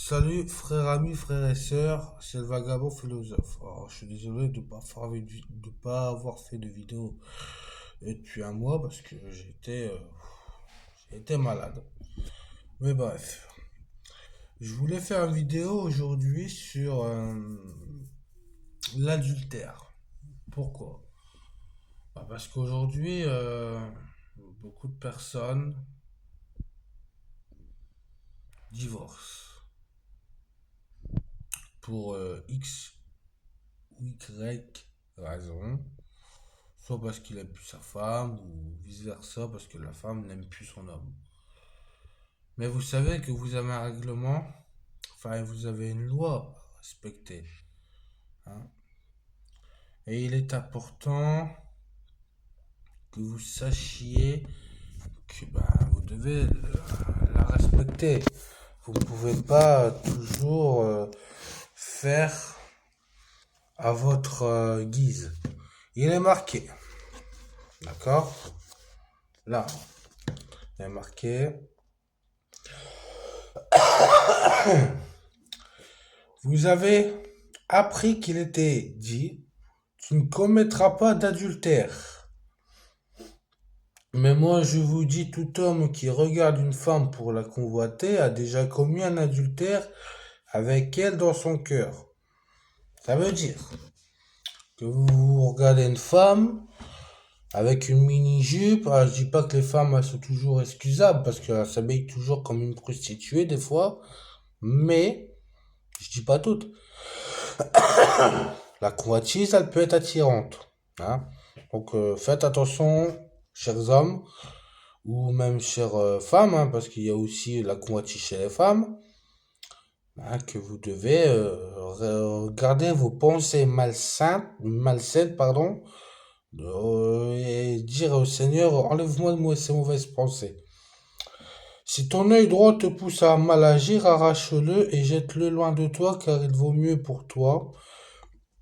Salut frères amis, frères et sœurs, c'est le vagabond philosophe. Alors, je suis désolé de pas avoir fait de vidéo depuis un mois parce que j'étais malade. Mais bref, je voulais faire une vidéo aujourd'hui sur l'adultère. Pourquoi? Parce qu'aujourd'hui, beaucoup de personnes divorcent pour X ou Y raison. Soit parce qu'il aime plus sa femme, ou vice-versa, parce que la femme n'aime plus son homme. Mais vous savez que vous avez un règlement, enfin vous avez une loi à respecter, hein. Et il est important que vous sachiez que vous devez la respecter. Vous ne pouvez pas toujours faire à votre guise. Il est marqué, d'accord? Là, il est marqué. Vous avez appris qu'il était dit, tu ne commettras pas d'adultère. Mais moi je vous dis, tout homme qui regarde une femme pour la convoiter a déjà commis un adultère avec elle dans son cœur. Ça veut dire que vous regardez une femme avec une mini-jupe. Je dis pas que les femmes elles sont toujours excusables parce qu'elles s'habillent toujours comme une prostituée des fois, mais je dis pas toutes. La convoitise, elle peut être attirante, hein. Donc faites attention, chers hommes, ou même chères femmes, hein, parce qu'il y a aussi la convoitise chez les femmes, hein, que vous devez garder vos pensées malsaines, pardon, et dire au Seigneur, enlève-moi de moi ces mauvaises pensées. Si ton œil droit te pousse à mal agir, arrache-le et jette-le loin de toi, car il vaut mieux pour toi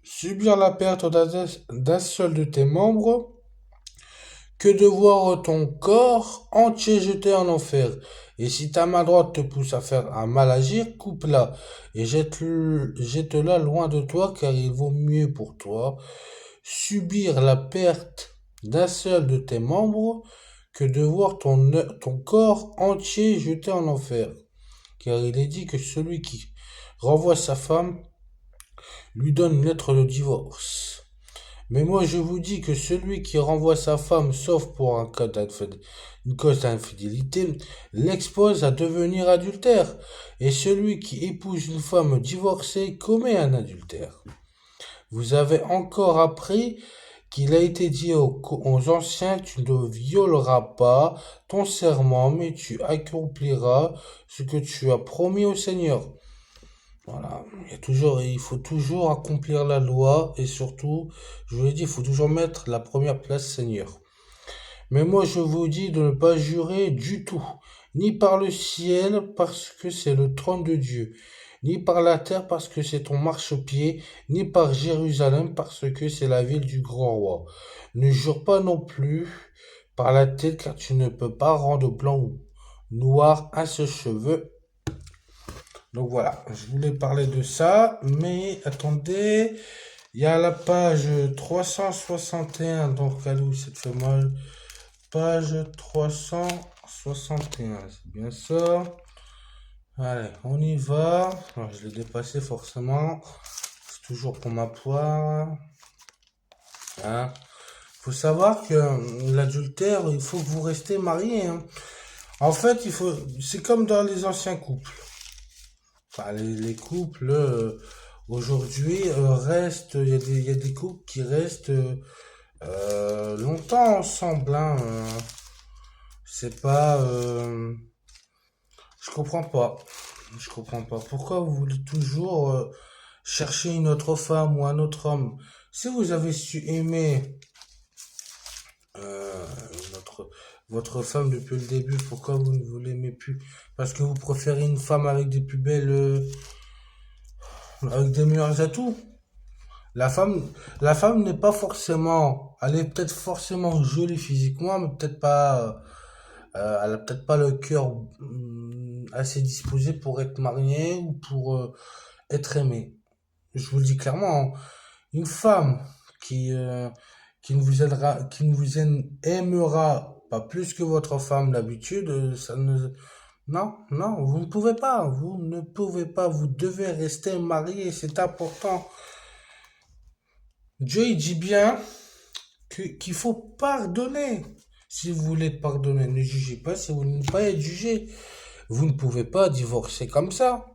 subir la perte d'un seul de tes membres que de voir ton corps entier jeté en enfer. Et si ta main droite te pousse à faire un mal agir, coupe-la et jette-la loin de toi, car il vaut mieux pour toi subir la perte d'un seul de tes membres que de voir ton corps entier jeté en enfer. Car il est dit que celui qui renvoie sa femme lui donne une lettre de divorce. Mais moi je vous dis que celui qui renvoie sa femme, sauf pour une cause d'infidélité, l'expose à devenir adultère. Et celui qui épouse une femme divorcée commet un adultère. Vous avez encore appris qu'il a été dit aux anciens, tu ne violeras pas ton serment, mais tu accompliras ce que tu as promis au Seigneur. Voilà, il faut toujours accomplir la loi et surtout, je vous l'ai dit, il faut toujours mettre la première place Seigneur. Mais moi, je vous dis de ne pas jurer du tout, ni par le ciel parce que c'est le trône de Dieu, ni par la terre parce que c'est ton marchepied, ni par Jérusalem parce que c'est la ville du grand roi. Ne jure pas non plus par la tête car tu ne peux pas rendre blanc ou noir un seul cheveu. Donc voilà, je voulais parler de ça, mais attendez, il y a la page 361, donc elle est où cette fameuse page 361, c'est bien ça. Allez, on y va. Alors, je l'ai dépassé forcément, c'est toujours pour ma poire. Hein. Faut savoir que l'adultère, il faut que vous restez mariés, hein. En fait, c'est comme dans les anciens couples. Enfin, les couples aujourd'hui restent, il y a des couples qui restent longtemps ensemble, hein. C'est pas, je comprends pas, je comprends pas. Pourquoi vous voulez toujours chercher une autre femme ou un autre homme? Si vous avez su aimer euh, notre, votre femme depuis le début, pourquoi vous ne vous l'aimez plus? Parce que vous préférez une femme avec des plus belles avec des meilleurs atouts. La femme, la femme n'est pas forcément, elle est peut-être forcément jolie physiquement, mais peut-être pas elle a peut-être pas le cœur assez disposé pour être mariée ou pour être aimée. Je vous le dis clairement, hein. Une femme qui, euh, qui ne vous aimera pas plus que votre femme d'habitude, ça ne, non, non, vous ne pouvez pas, vous ne pouvez pas, vous devez rester marié, c'est important. Dieu, il dit bien qu'il faut pardonner. Si vous voulez pardonner, ne jugez pas si vous ne voulez pas être jugé. Vous ne pouvez pas divorcer comme ça.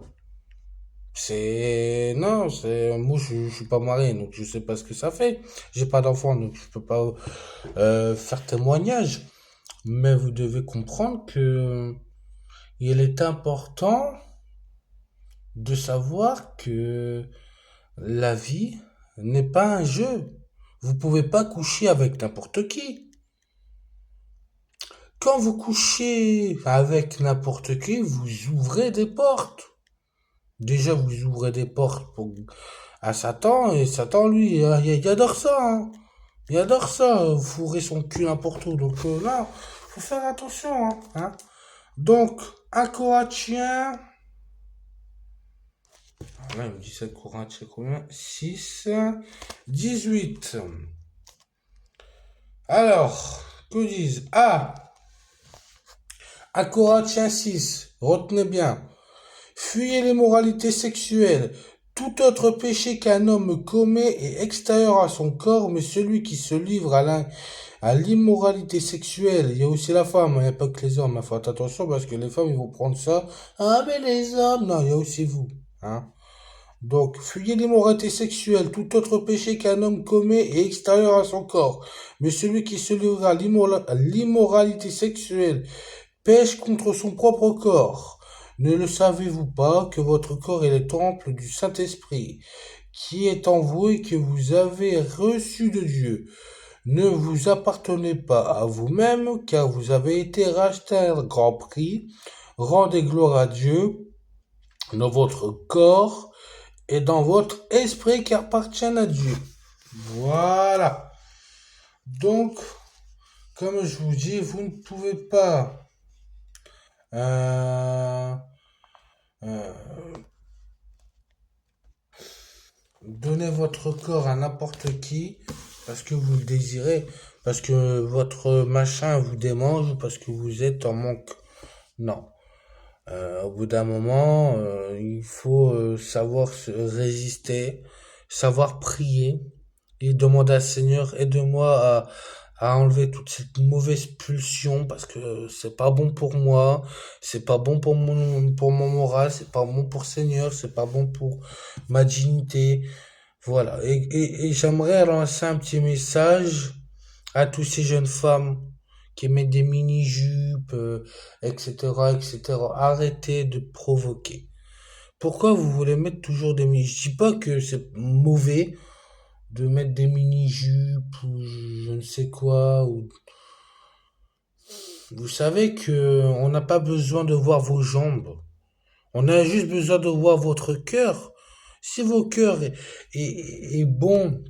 C'est non, c'est moi je suis pas marié donc je sais pas ce que ça fait. J'ai pas d'enfant donc je peux pas faire témoignage. Mais vous devez comprendre que il est important de savoir que la vie n'est pas un jeu. Vous pouvez pas coucher avec n'importe qui. Quand vous couchez avec n'importe qui, vous ouvrez des portes. Déjà, vous ouvrez des portes à Satan, et Satan, lui, il adore ça, hein. Il adore ça, fourrer son cul n'importe où. Donc là, faut faire attention, hein. Donc, un Coratien, là, il me dit c'est Coratien combien? 6, 18. Alors, que disent? Ah, un Coratien 6, retenez bien. Fuyez l'immoralité sexuelle. Tout autre péché qu'un homme commet est extérieur à son corps, mais celui qui se livre à l'immoralité sexuelle, il y a aussi la femme, il n'y a pas que les hommes, il faut faire attention parce que les femmes, ils vont prendre ça. Ah, mais les hommes, non, il y a aussi vous, hein. Donc, fuyez l'immoralité sexuelle, tout autre péché qu'un homme commet est extérieur à son corps, mais celui qui se livre à l'immoralité sexuelle pêche contre son propre corps. Ne le savez-vous pas que votre corps est le temple du Saint-Esprit, qui est en vous et que vous avez reçu de Dieu? Ne vous appartenez pas à vous-même, car vous avez été racheté à un grand prix. Rendez gloire à Dieu dans votre corps et dans votre esprit qui appartiennent à Dieu. Voilà. Donc, comme je vous dis, vous ne pouvez pas euh, euh, donner votre corps à n'importe qui parce que vous le désirez, parce que votre machin vous démange ou parce que vous êtes en manque. Non. Au bout d'un moment, il faut savoir se résister, savoir prier et demander à Seigneur, aide-moi à enlever toute cette mauvaise pulsion parce que c'est pas bon pour moi, c'est pas bon pour mon moral, c'est pas bon pour Seigneur, c'est pas bon pour ma dignité. Voilà. Et j'aimerais lancer un petit message à tous ces jeunes femmes qui mettent des mini-jupes, etc., etc. Arrêtez de provoquer. Pourquoi vous voulez mettre toujours des mini? Je dis pas que c'est mauvais de mettre des mini-jupes ou je ne sais quoi. Ou... Vous savez que on n'a pas besoin de voir vos jambes. On a juste besoin de voir votre cœur. Si vos cœurs est bon,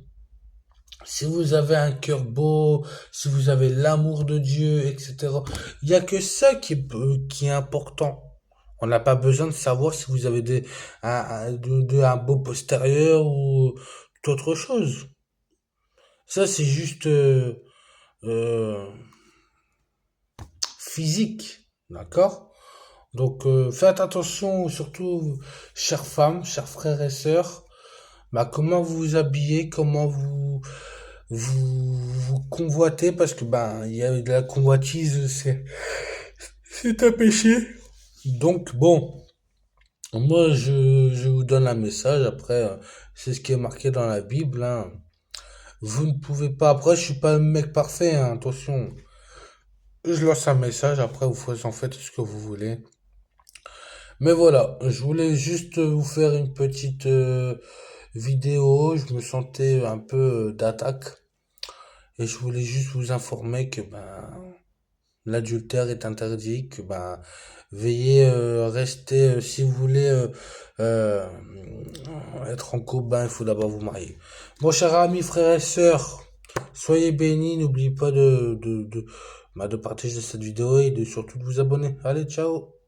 si vous avez un cœur beau, si vous avez l'amour de Dieu, etc. Il n'y a que ça qui est important. On n'a pas besoin de savoir si vous avez un beau postérieur ou toute autre chose. Ça, c'est juste euh, physique, d'accord? Donc, faites attention, surtout, chères femmes, chers frères et sœurs, bah, comment vous vous habillez, comment vous convoitez, parce que ben il y a de la convoitise, c'est un péché. Donc bon, moi je vous donne un message. Après, c'est ce qui est marqué dans la Bible, hein. Vous ne pouvez pas. Après, je suis pas un mec parfait, hein, attention. Je lance un message. Après, en faites ce que vous voulez. Mais voilà, je voulais juste vous faire une petite vidéo. Je me sentais un peu d'attaque. Et je voulais juste vous informer que ben l'adultère est interdit, que ben veillez rester si vous voulez euh, être en couple, ben il faut d'abord vous marier. Bon chers amis, frères et sœurs, soyez bénis, n'oubliez pas de partager cette vidéo et de surtout de vous abonner. Allez, ciao!